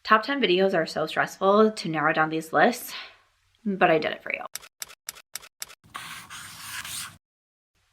Top 10 videos are so stressful to narrow down these lists, but I did it for you.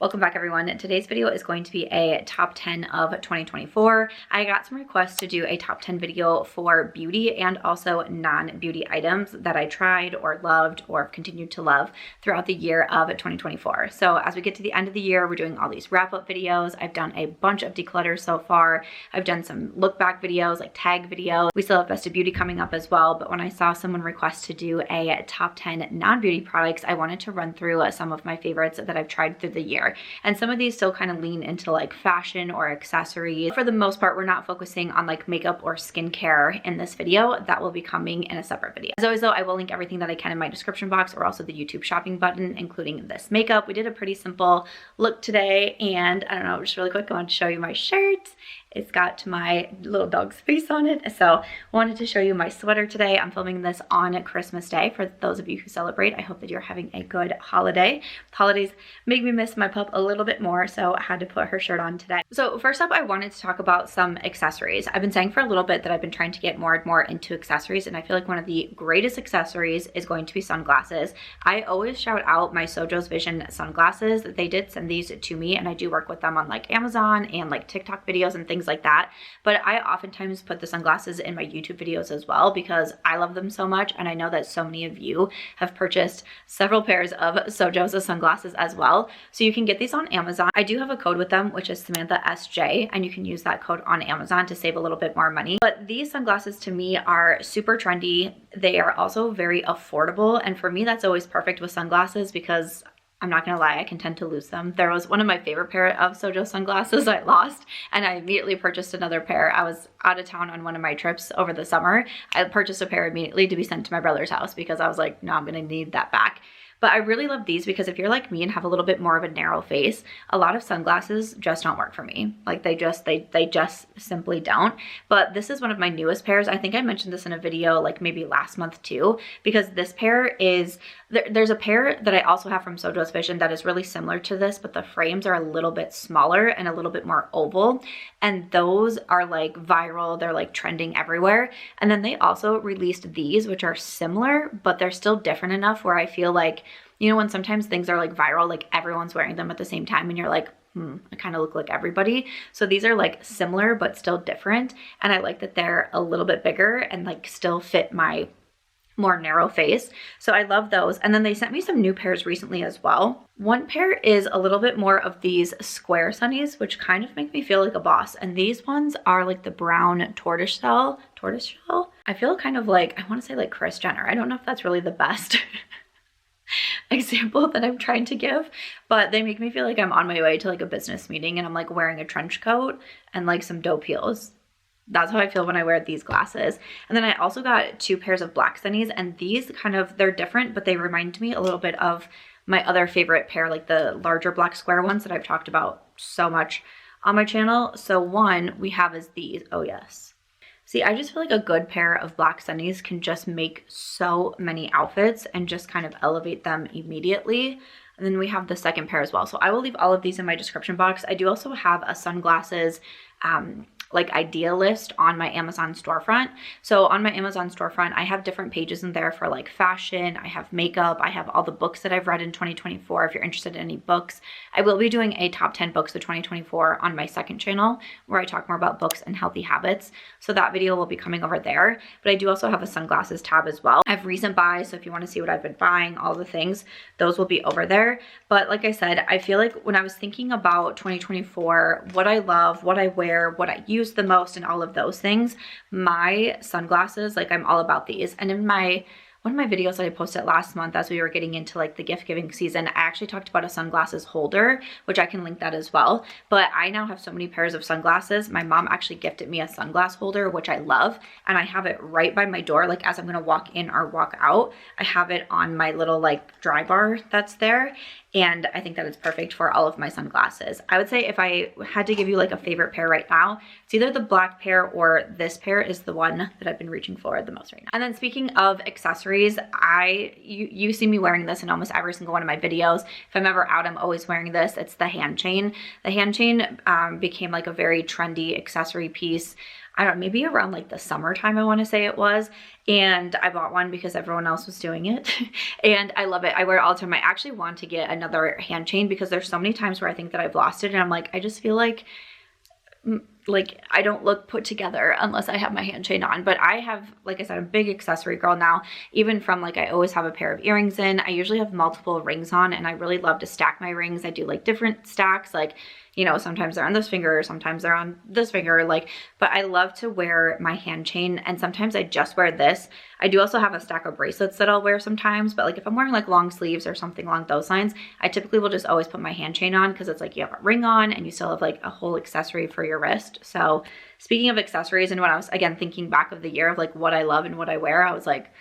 Welcome back, everyone. Today's video is going to be a top 10 of 2024. I got some requests to do a top 10 video for beauty and also non-beauty items that I tried or loved or continued to love throughout the year of 2024. So as we get to the end of the year, we're doing all these wrap-up videos. I've done a bunch of declutter so far. I've done some look-back videos, like tag videos. We still have Best of Beauty coming up as well, but when I saw someone request to do a top 10 non-beauty products, I wanted to run through some of my favorites that I've tried through the year. And some of these still kind of lean into like fashion or accessories. For the most part, we're not focusing on like makeup or skincare in this video. That will be coming in a separate video. As always though, I will link everything that I can in my description box or also the YouTube shopping button, including this makeup. We did a pretty simple look today, and I don't know, just really quick, I want to show you my shirt. It's got my little dog's face on it. So I wanted to show you my sweater today. I'm filming this on Christmas Day. For those of you who celebrate, I hope that you're having a good holiday. Holidays make me miss my pup a little bit more, so I had to put her shirt on today. So first up, I wanted to talk about some accessories. I've been saying for a little bit that I've been trying to get more and more into accessories, and I feel like one of the greatest accessories is going to be sunglasses. I always shout out my Sojos Vision sunglasses. They did send these to me, and I do work with them on like Amazon and like TikTok videos and things like that, but I oftentimes put the sunglasses in my YouTube videos as well because I love them so much, and I know that so many of you have purchased several pairs of Sojos sunglasses as well. So you can get these on Amazon. I do have a code with them, which is SAMANTHASJ, and you can use that code on Amazon to save a little bit more money. But these sunglasses to me are super trendy. They are also very affordable, and for me that's always perfect with sunglasses because I'm not gonna lie, I can tend to lose them. There was one of my favorite pair of Sojos sunglasses I lost, and I immediately purchased another pair. I was out of town on one of my trips over the summer. I purchased a pair immediately to be sent to my brother's house because I was like, no, I'm gonna need that back. But I really love these because if you're like me and have a little bit more of a narrow face, a lot of sunglasses just don't work for me. Like they just simply don't. But this is one of my newest pairs. I think I mentioned this in a video like maybe last month too, because this pair is, there's a pair that I also have from Sojos Vision that is really similar to this, but the frames are a little bit smaller and a little bit more oval. And those are like viral, they're like trending everywhere. And then they also released these, which are similar, but they're still different enough where I feel like, you know, when sometimes things are like viral, like everyone's wearing them at the same time and you're like, I kind of look like everybody. So these are like similar, but still different. And I like that they're a little bit bigger and like still fit my more narrow face. So I love those. And then they sent me some new pairs recently as well. One pair is a little bit more of these square sunnies, which kind of make me feel like a boss. And these ones are like the brown tortoiseshell. I feel kind of like, I want to say like Kris Jenner. I don't know if that's really the best example that I'm trying to give, but they make me feel like I'm on my way to like a business meeting and I'm like wearing a trench coat and like some dope heels. That's how I feel when I wear these glasses. And then I also got two pairs of black sunnies, and these kind of, they're different, but they remind me a little bit of my other favorite pair, like the larger black square ones that I've talked about so much on my channel. So one we have is these. Oh yes. See, I just feel like a good pair of black sunnies can just make so many outfits and just kind of elevate them immediately. And then we have the second pair as well. So I will leave all of these in my description box. I do also have a sunglasses like idea list on my Amazon storefront. So on my Amazon storefront, I have different pages in there for like fashion, I have makeup, I have all the books that I've read in 2024 if you're interested in any books. I will be doing a top 10 books of 2024 on my second channel where I talk more about books and healthy habits. So that video will be coming over there. But I do also have a sunglasses tab as well. I have recent buys, so if you want to see what I've been buying, all the things, those will be over there. But like I said, I feel like when I was thinking about 2024, what I love, what I wear, what I use the most and all of those things, my sunglasses, like I'm all about these. And in one of my videos that I posted last month as we were getting into like the gift giving season, I actually talked about a sunglasses holder, which I can link that as well. But I now have so many pairs of sunglasses. My mom actually gifted me a sunglass holder, which I love. And I have it right by my door. Like as I'm gonna walk in or walk out, I have it on my little like dry bar that's there. And I think that it's perfect for all of my sunglasses. I would say if I had to give you like a favorite pair right now, it's either the black pair or this pair is the one that I've been reaching for the most right now. And then speaking of accessories, accessories, you see me wearing this in almost every single one of my videos. If I'm ever out, I'm always wearing this. It's the Handchain. The Handchain became like a very trendy accessory piece. I don't know, maybe around like the summertime, I want to say it was. And I bought one because everyone else was doing it. And I love it. I wear it all the time. I actually want to get another Handchain because there's so many times where I think that I've lost it. And I'm like, I just feel like I don't look put together unless I have my Handchain on. But I have, like I said, a big accessory girl now. Even from like, I always have a pair of earrings in. I usually have multiple rings on, and I really love to stack my rings. I do like different stacks, like, you know, sometimes they're on this finger, sometimes they're on this finger, like, but I love to wear my Handchain, and sometimes I just wear this. I do also have a stack of bracelets that I'll wear sometimes, but like if I'm wearing like long sleeves or something along those lines, I typically will just always put my Handchain on because it's like you have a ring on and you still have like a whole accessory for your wrist. So speaking of accessories, and when I was, again, thinking back of the year of like what I love and what I wear, I was like,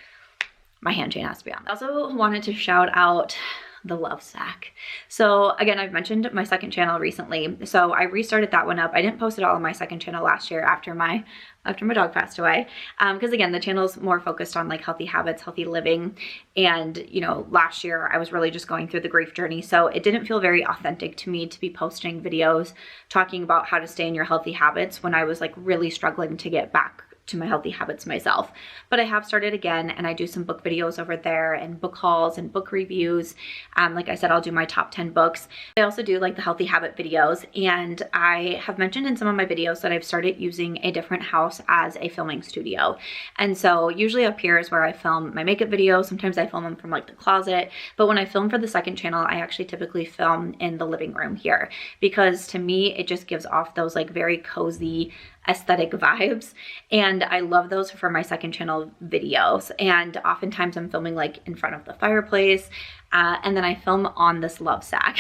my Handchain has to be on. I also wanted to shout out the Love Sack. So again, I've mentioned my second channel recently. So I restarted that one up. I didn't post it all on my second channel last year after my dog passed away. Because again, the channel's more focused on like healthy habits, healthy living. And, you know, last year I was really just going through the grief journey. So it didn't feel very authentic to me to be posting videos talking about how to stay in your healthy habits when I was like really struggling to get back to my healthy habits myself. But I have started again, and I do some book videos over there and book hauls and book reviews. Like I said, I'll do my top 10 books. I also do like the healthy habit videos, and I have mentioned in some of my videos that I've started using a different house as a filming studio. And so usually up here is where I film my makeup videos. Sometimes I film them from like the closet, but when I film for the second channel, I actually typically film in the living room here, because to me, it just gives off those like very cozy aesthetic vibes, and I love those for my second channel videos. And oftentimes I'm filming like in front of the fireplace, and then I film on this Love Sack,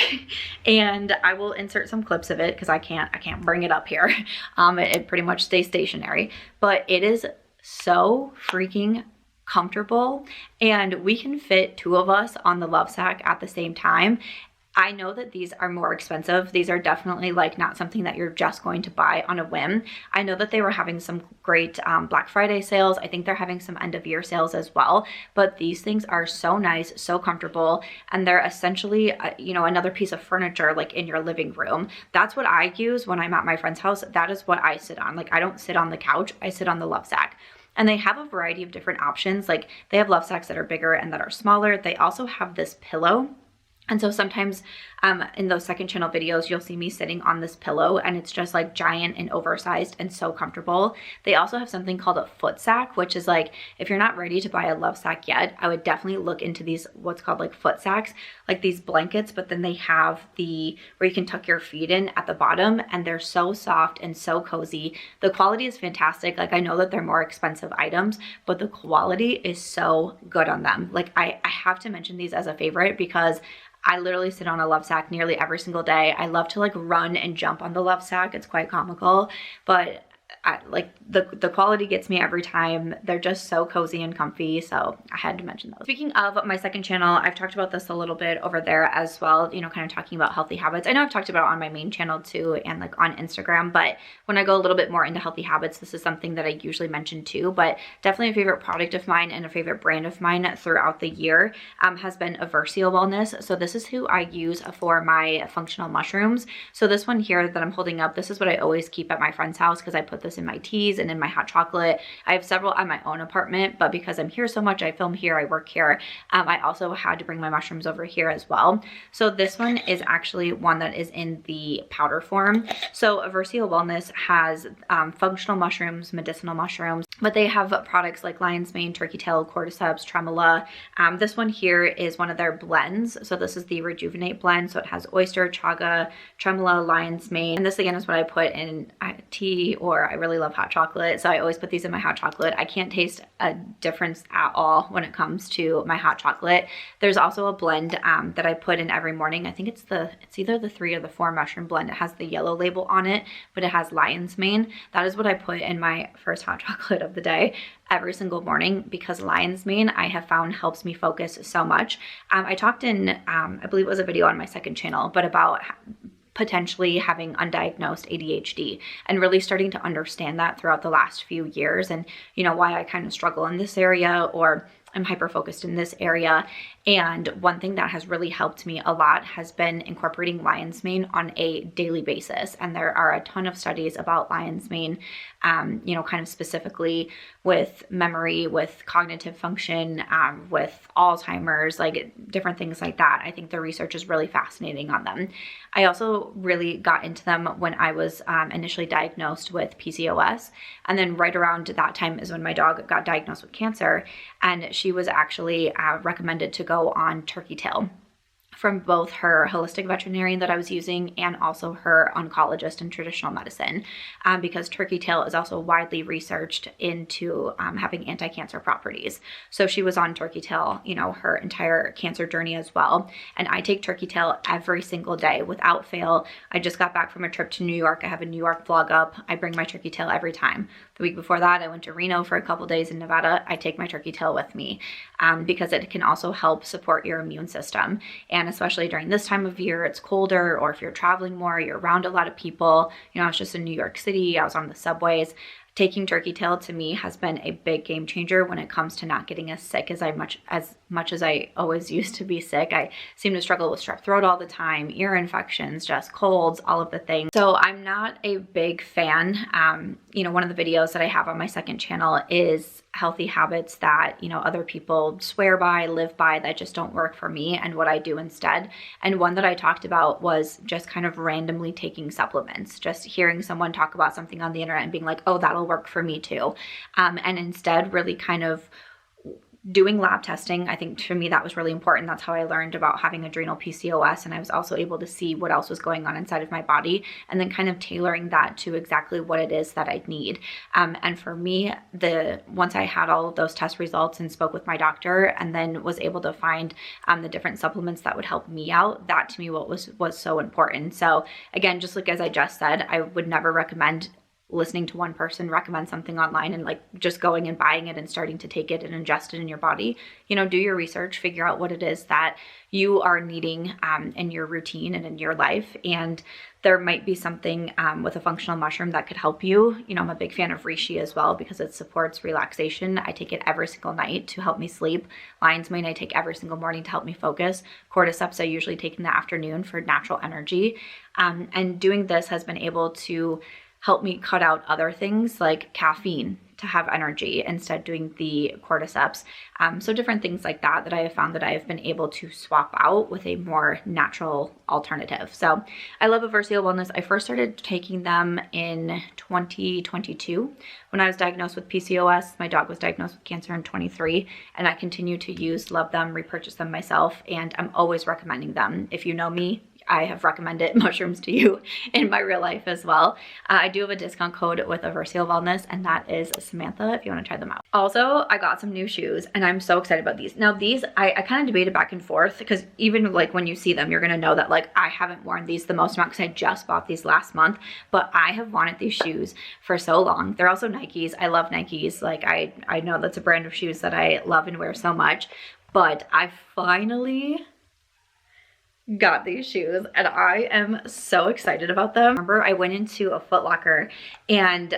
and I will insert some clips of it because I can't bring it up here. It pretty much stays stationary, but it is so freaking comfortable, and we can fit two of us on the Love Sack at the same time. I know that these are more expensive. These are definitely like not something that you're just going to buy on a whim. I know that they were having some great Black Friday sales. I think they're having some end of year sales as well, but these things are so nice, so comfortable, and they're essentially, you know, another piece of furniture like in your living room. That's what I use when I'm at my friend's house. That is what I sit on. Like, I don't sit on the couch, I sit on the Love Sack. And they have a variety of different options. Like, they have Love Sacks that are bigger and that are smaller. They also have this pillow. And so sometimes in those second channel videos, you'll see me sitting on this pillow, and it's just like giant and oversized and so comfortable. They also have something called a foot sack, which is like, if you're not ready to buy a Love Sack yet, I would definitely look into these, what's called like foot sacks, like these blankets, but then they have the, where you can tuck your feet in at the bottom, and they're so soft and so cozy. The quality is fantastic. Like, I know that they're more expensive items, but the quality is so good on them. Like, I have to mention these as a favorite because I literally sit on a Love Sack nearly every single day. I love to like run and jump on the Love Sack. It's quite comical, but like the quality gets me every time. They're just so cozy and comfy, so I had to mention those. Speaking of my second channel, I've talked about this a little bit over there as well, you know, kind of talking about healthy habits. I know I've talked about it on my main channel too, and like on Instagram, but when I go a little bit more into healthy habits, this is something that I usually mention too. But definitely a favorite product of mine and a favorite brand of mine throughout the year has been Eversio Wellness. So this is who I use for my functional mushrooms. So this one here that I'm holding up, this is what I always keep at my friend's house because I put this in my teas and in my hot chocolate. I have several at my own apartment, but because I'm here so much, I film here, I work here, I also had to bring my mushrooms over here as well. So this one is actually one that is in the powder form. So Eversio Wellness has functional mushrooms, medicinal mushrooms, but they have products like lion's mane, turkey tail, cordyceps, tremolo. This one here is one of their blends. So this is the Rejuvenate blend. So it has oyster, chaga, tremolo, lion's mane. And this again is what I put in tea, or I really love hot chocolate. So I always put these in my hot chocolate. I can't taste a difference at all when it comes to my hot chocolate. There's also a blend that I put in every morning. I think it's either the 3 or the 4 mushroom blend. It has the yellow label on it, but it has lion's mane. That is what I put in my first hot chocolate of the day every single morning, because lion's mane I have found helps me focus so much. I talked in, I believe it was a video on my second channel, but about potentially having undiagnosed ADHD and really starting to understand that throughout the last few years, and you know, why I kind of struggle in this area, or I'm hyper focused in this area. And one thing that has really helped me a lot has been incorporating lion's mane on a daily basis. And there are a ton of studies about lion's mane, you know, kind of specifically with memory, with cognitive function, with Alzheimer's, like different things like that. I think the research is really fascinating on them. I also really got into them when I was initially diagnosed with PCOS. And then right around that time is when my dog got diagnosed with cancer. And she was actually recommended to go on turkey tail from both her holistic veterinarian that I was using and also her oncologist in traditional medicine, because turkey tail is also widely researched into having anti-cancer properties. So she was on turkey tail, you know, her entire cancer journey as well. And I take turkey tail every single day without fail. I just got back from a trip to New York. I have a New York vlog up. I bring my turkey tail every time. The week before that, I went to Reno for a couple days in Nevada. I take my turkey tail with me because it can also help support your immune system. And especially during this time of year, it's colder, or if you're traveling more, you're around a lot of people. You know, I was just in New York City. I was on the subways. Taking turkey tail to me has been a big game changer when it comes to not getting as sick as much as I always used to be sick. I seem to struggle with strep throat all the time, ear infections, just colds, all of the things. So I'm not a big fan. You know, one of the videos that I have on my second channel is healthy habits that, you know, other people swear by, live by, that just don't work for me, and what I do instead. And one that I talked about was just kind of randomly taking supplements, just hearing someone talk about something on the internet and being like, oh, that'll work for me too. And instead really kind of doing lab testing. I think for me that was really important. That's how I learned about having adrenal PCOS, and I was also able to see what else was going on inside of my body, and then kind of tailoring that to exactly what it is that I need. And for me, once I had all of those test results and spoke with my doctor, and then was able to find the different supplements that would help me out, that to me was so important. So again, just like as I just said, I would never recommend listening to one person recommend something online and like just going and buying it and starting to take it and ingest it in your body. You know, do your research, figure out what it is that you are needing in your routine and in your life. And there might be something with a functional mushroom that could help you. You know, I'm a big fan of reishi as well because it supports relaxation. I take it every single night to help me sleep. Lion's mane I take every single morning to help me focus. Cordyceps I usually take in the afternoon for natural energy. And doing this has been able to help me cut out other things like caffeine to have energy instead doing the cordyceps. So different things like that I have found that I have been able to swap out with a more natural alternative. So I love Eversio Wellness. I first started taking them in 2022 when I was diagnosed with PCOS. My dog was diagnosed with cancer in 23, and I continue to love them, repurchase them myself, and I'm always recommending them. If you know me, I have recommended mushrooms to you in my real life as well. I do have a discount code with Eversio Wellness, and that is Samantha if you want to try them out. Also, I got some new shoes, and I'm so excited about these. Now these, I kind of debated back and forth because even like when you see them, you're going to know that like I haven't worn these the most amount because I just bought these last month, but I have wanted these shoes for so long. They're also Nikes. I love Nikes. Like I know that's a brand of shoes that I love and wear so much, but I finally got these shoes and I am so excited about them. Remember, I went into a Foot Locker and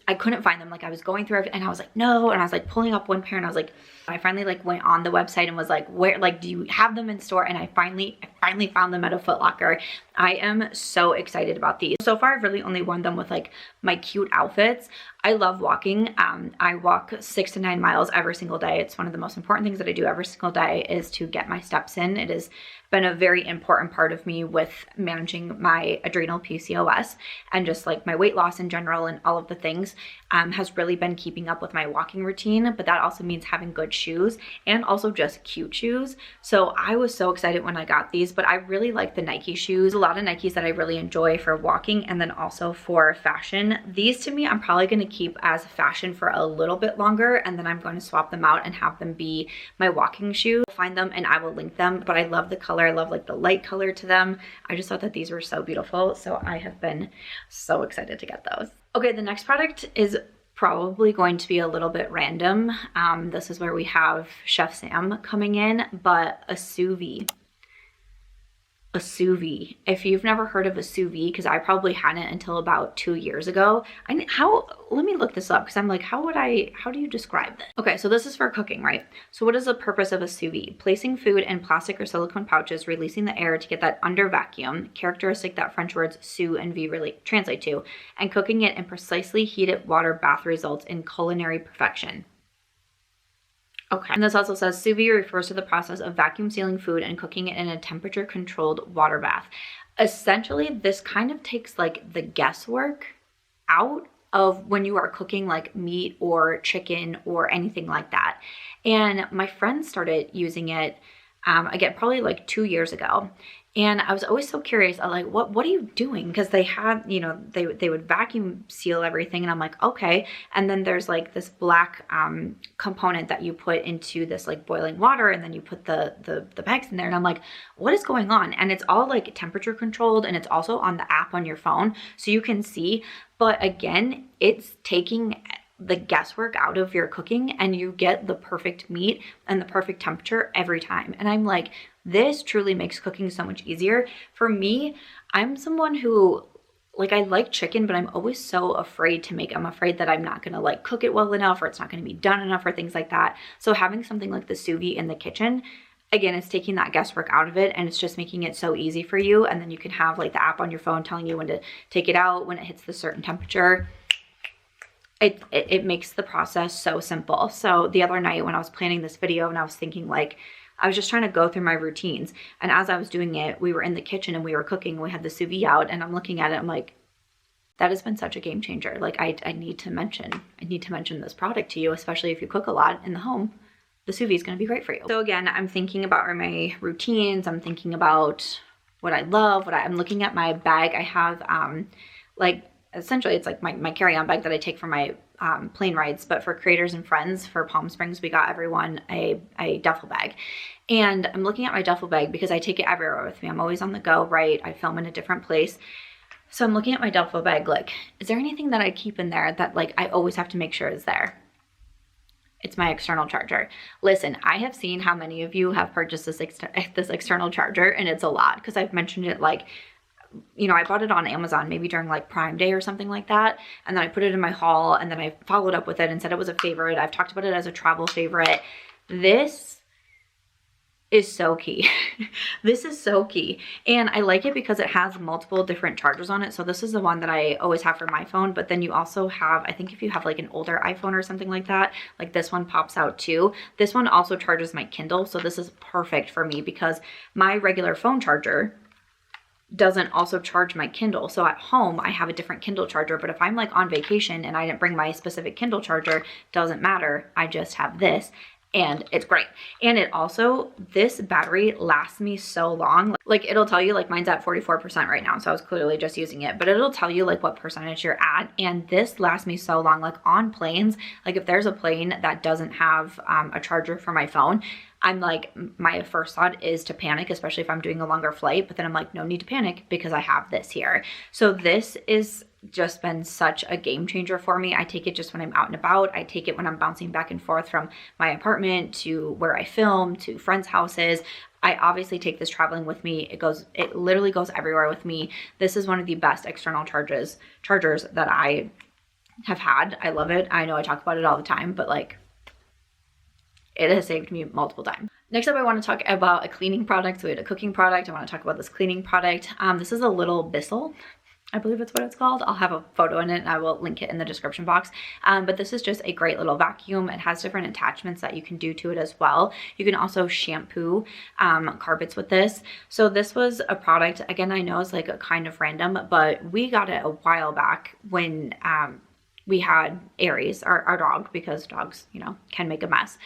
I couldn't find them. Like I was going through everything and I was like, no. And I was like pulling up one pair and I was like, I finally like went on the website and was like, where, like, do you have them in store? And I finally found them at a Foot Locker. I am so excited about these. So far, I've really only worn them with like my cute outfits. I love walking. I walk 6 to 9 miles every single day. It's one of the most important things that I do every single day is to get my steps in. It has been a very important part of me with managing my adrenal PCOS and just like my weight loss in general and all of the things has really been keeping up with my walking routine. But that also means having good shoes and also just cute shoes. So I was so excited when I got these, but I really like the Nike shoes. A lot of Nikes that I really enjoy for walking and then also for fashion. These to me, I'm probably going to keep as fashion for a little bit longer, and then I'm going to swap them out and have them be my walking shoes. Find them and I will link them, but I love the color. I love like the light color to them. I just thought that these were so beautiful. So I have been so excited to get those. Okay, the next product is probably going to be a little bit random. This is where we have Chef Sam coming in, but a sous vide. A sous vide. If you've never heard of a sous vide, because I probably hadn't until about 2 years ago. Let me look this up, because I'm like, how do you describe this? Okay, so this is for cooking, right? So what is the purpose of a sous vide? Placing food in plastic or silicone pouches, releasing the air to get that under vacuum, characteristic that French words sous and vide really translate to, and cooking it in precisely heated water bath results in culinary perfection. Okay, and this also says sous vide refers to the process of vacuum sealing food and cooking it in a temperature controlled water bath. Essentially, this kind of takes like the guesswork out of when you are cooking like meat or chicken or anything like that. And my friend started using it again, probably like 2 years ago. And I was always so curious. I'm like, what are you doing? Because they had, you know, they would vacuum seal everything. And I'm like, okay. And then there's like this black component that you put into this like boiling water. And then you put the bags in there. And I'm like, what is going on? And it's all like temperature controlled. And it's also on the app on your phone. So you can see. But again, it's taking the guesswork out of your cooking, and you get the perfect meat and the perfect temperature every time. And I'm like, this truly makes cooking so much easier. For me, I'm someone who, like, I like chicken, but I'm always so afraid to make. I'm afraid that I'm not gonna like cook it well enough, or it's not gonna be done enough, or things like that. So having something like the sous vide in the kitchen, again, it's taking that guesswork out of it, and it's just making it so easy for you. And then you can have like the app on your phone telling you when to take it out, when it hits the certain temperature. It makes the process so simple. So the other night when I was planning this video and I was thinking, like, I was just trying to go through my routines. And as I was doing it, we were in the kitchen and we were cooking and we had the sous vide out, and I'm looking at it, I'm like, that has been such a game changer. Like I need to mention this product to you, especially if you cook a lot in the home. The sous vide is going to be great for you. So again, I'm thinking about my routines. I'm thinking about what I love, I'm looking at my bag. I have like, essentially it's like my carry-on bag that I take for my plane rides, but for creators and friends for Palm Springs, we got everyone a duffel bag. And I'm looking at my duffel bag because I take it everywhere with me. I'm always on the go, right? I film in a different place. So I'm looking at my duffel bag, like, is there anything that I keep in there that like I always have to make sure is there? It's my external charger. Listen, I have seen how many of you have purchased this external charger, and it's a lot, because I've mentioned it, like, you know, I bought it on Amazon maybe during like Prime Day or something like that. And then I put it in my haul, and then I followed up with it and said it was a favorite. I've talked about it as a travel favorite. This is so key. This is so key. And I like it because it has multiple different chargers on it. So this is the one that I always have for my phone, but then you also have, I think if you have like an older iPhone or something like that, like this one pops out too. This one also charges my Kindle. So this is perfect for me because my regular phone charger doesn't also charge my Kindle. So at home, I have a different Kindle charger, but if I'm like on vacation and I didn't bring my specific Kindle charger, doesn't matter. I just have this, and it's great. And it also, this battery lasts me so long. Like, it'll tell you, like, mine's at 44% right now, so I was clearly just using it, but it'll tell you like what percentage you're at. And this lasts me so long, like on planes. Like if there's a plane that doesn't have a charger for my phone, I'm like, my first thought is to panic, especially if I'm doing a longer flight, but then I'm like, no need to panic because I have this here. So this is just been such a game changer for me. I take it just when I'm out and about. I take it when I'm bouncing back and forth from my apartment to where I film to friends' houses. I obviously take this traveling with me. It literally goes everywhere with me. This is one of the best external chargers that I have had. I love it. I know I talk about it all the time, but like, it has saved me multiple times. Next up, I want to talk about a cleaning product. So we had a cooking product. I want to talk about this cleaning product. This is a little Bissel. I believe that's what it's called. I'll have a photo in it and I will link it in the description box. But this is just a great little vacuum. It has different attachments that you can do to it as well. You can also shampoo carpets with this. So this was a product, again, I know it's like a kind of random, but we got it a while back when we had Aries, our dog, because dogs, you know, can make a mess.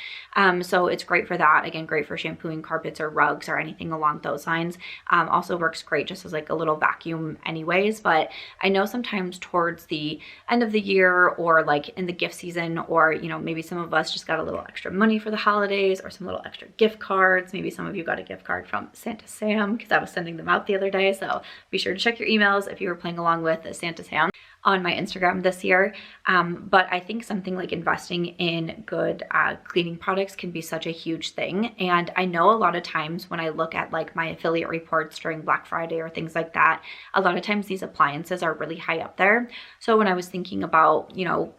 So it's great for that. Again, great for shampooing carpets or rugs or anything along those lines. Also works great just as like a little vacuum anyways. But I know sometimes towards the end of the year or like in the gift season, or, you know, maybe some of us just got a little extra money for the holidays or some little extra gift cards. Maybe some of you got a gift card from Santa Sam because I was sending them out the other day. So be sure to check your emails if you were playing along with Santa Sam. on my Instagram this year. But I think something like investing in good cleaning products can be such a huge thing. And I know a lot of times when I look at like my affiliate reports during Black Friday or things like that, a lot of times these appliances are really high up there. So when I was thinking about, you know,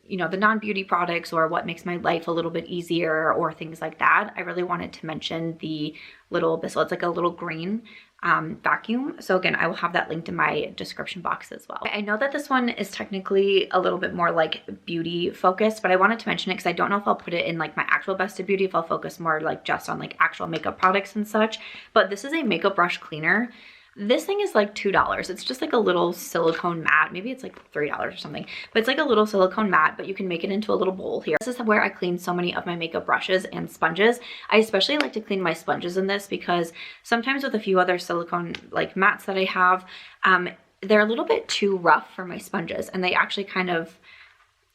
the non-beauty products or what makes my life a little bit easier or things like that, I really wanted to mention the little Bissel. It's like a little green vacuum. So again, I will have that linked in my description box as well. I know that this one is technically a little bit more like beauty focused, but I wanted to mention it because I don't know if I'll put it in like my actual best of beauty, if I'll focus more like just on like actual makeup products and such. But this is a makeup brush cleaner. This thing is like $2. It's just like a little silicone mat. Maybe it's like $3 or something, but it's like a little silicone mat, but you can make it into a little bowl here. This is where I clean so many of my makeup brushes and sponges. I especially like to clean my sponges in this because sometimes with a few other silicone like mats that I have, they're a little bit too rough for my sponges, and they actually kind of,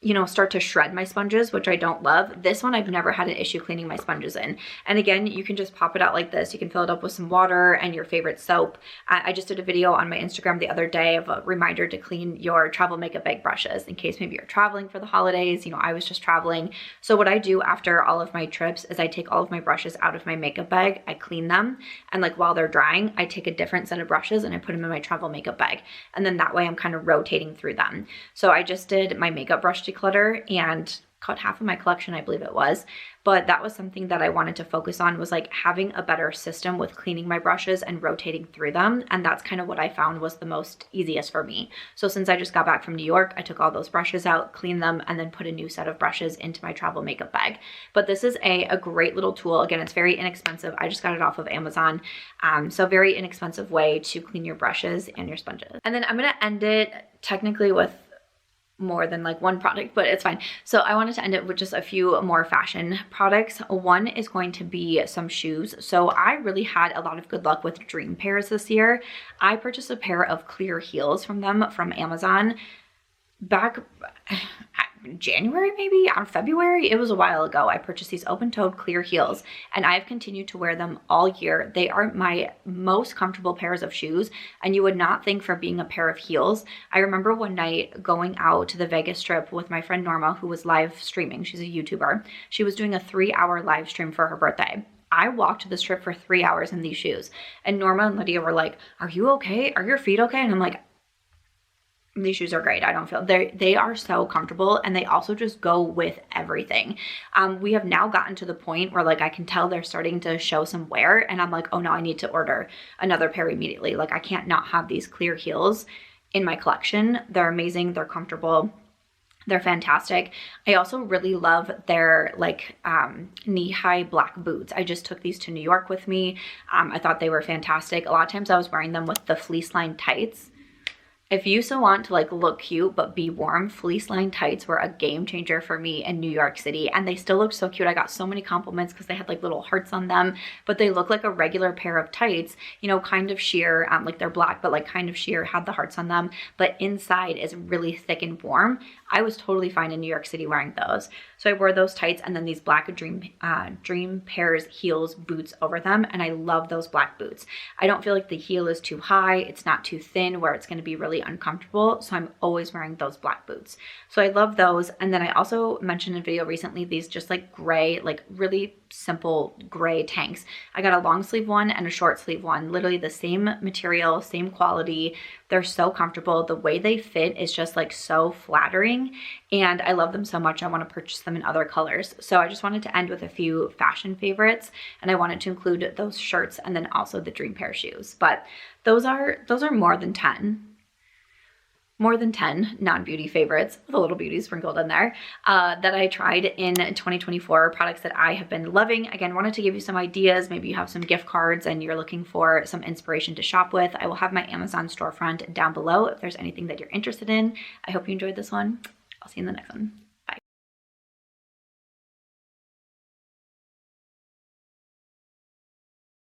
you know, start to shred my sponges, which I don't love. This one I've never had an issue cleaning my sponges in. And again, you can just pop it out like this. You can fill it up with some water and your favorite soap. I just did a video on my Instagram the other day of a reminder to clean your travel makeup bag brushes in case maybe you're traveling for the holidays. You know, I was just traveling. So what I do after all of my trips is I take all of my brushes out of my makeup bag, I clean them, and like while they're drying, I take a different set of brushes and I put them in my travel makeup bag. And then that way I'm kind of rotating through them. So I just did my makeup brush declutter and cut half of my collection, I believe it was. But that was something that I wanted to focus on, was like having a better system with cleaning my brushes and rotating through them. And that's kind of what I found was the most easiest for me. So since I just got back from New York, I took all those brushes out, cleaned them, and then put a new set of brushes into my travel makeup bag. But this is a great little tool. Again, it's very inexpensive. I just got it off of Amazon. So very inexpensive way to clean your brushes and your sponges. And then I'm gonna end it technically with more than like one product, but it's fine. So I wanted to end it with just a few more fashion products. One is going to be some shoes. So I really had a lot of good luck with dream pairs this year. I purchased a pair of clear heels from them from Amazon back January, maybe, or February. It was a while ago. I purchased these open-toed clear heels and I've continued to wear them all year. They are my most comfortable pairs of shoes, and you would not think for being a pair of heels. I remember one night going out to the Vegas trip with my friend Norma, who was live streaming. She's a YouTuber. She was doing a 3-hour live stream for her birthday. I walked this trip for 3 hours in these shoes, and Norma and Lydia were like, "Are you okay? Are your feet okay?" And I'm like, these shoes are great. I don't feel they are so comfortable, and they also just go with everything. We have now gotten to the point where like I can tell they're starting to show some wear, and I'm like, oh no, I need to order another pair immediately. Like I can't not have these clear heels in my collection. They're amazing. They're comfortable. They're fantastic. I also really love their like knee-high black boots. I just took these to New York with me. I thought they were fantastic. A lot of times I was wearing them with the fleece line tights. If you so want to like look cute but be warm, fleece line tights were a game changer for me in New York City, and they still looked so cute. I got so many compliments because they had like little hearts on them, but they look like a regular pair of tights, you know, kind of sheer, like they're black, but like kind of sheer, had the hearts on them, but inside is really thick and warm. I was totally fine in New York City wearing those. So I wore those tights and then these black dream pairs heels boots over them, and I love those black boots. I don't feel like the heel is too high. It's not too thin where it's going to be really uncomfortable, so I'm always wearing those black boots. So I love those. And then I also mentioned in a video recently these just like gray, like really simple gray tanks. I got a long sleeve one and a short sleeve one, literally the same material, same quality. They're so comfortable. The way they fit is just like so flattering, and I love them so much. I want to purchase them in other colors. So I just wanted to end with a few fashion favorites, and I wanted to include those shirts and then also the dream pair shoes. But those are more than 10 non-beauty favorites with a little beauty sprinkled in there that I tried in 2024, products that I have been loving. Again, wanted to give you some ideas. Maybe you have some gift cards and you're looking for some inspiration to shop with. I will have my Amazon storefront down below if there's anything that you're interested in. I hope you enjoyed this one. I'll see you in the next one.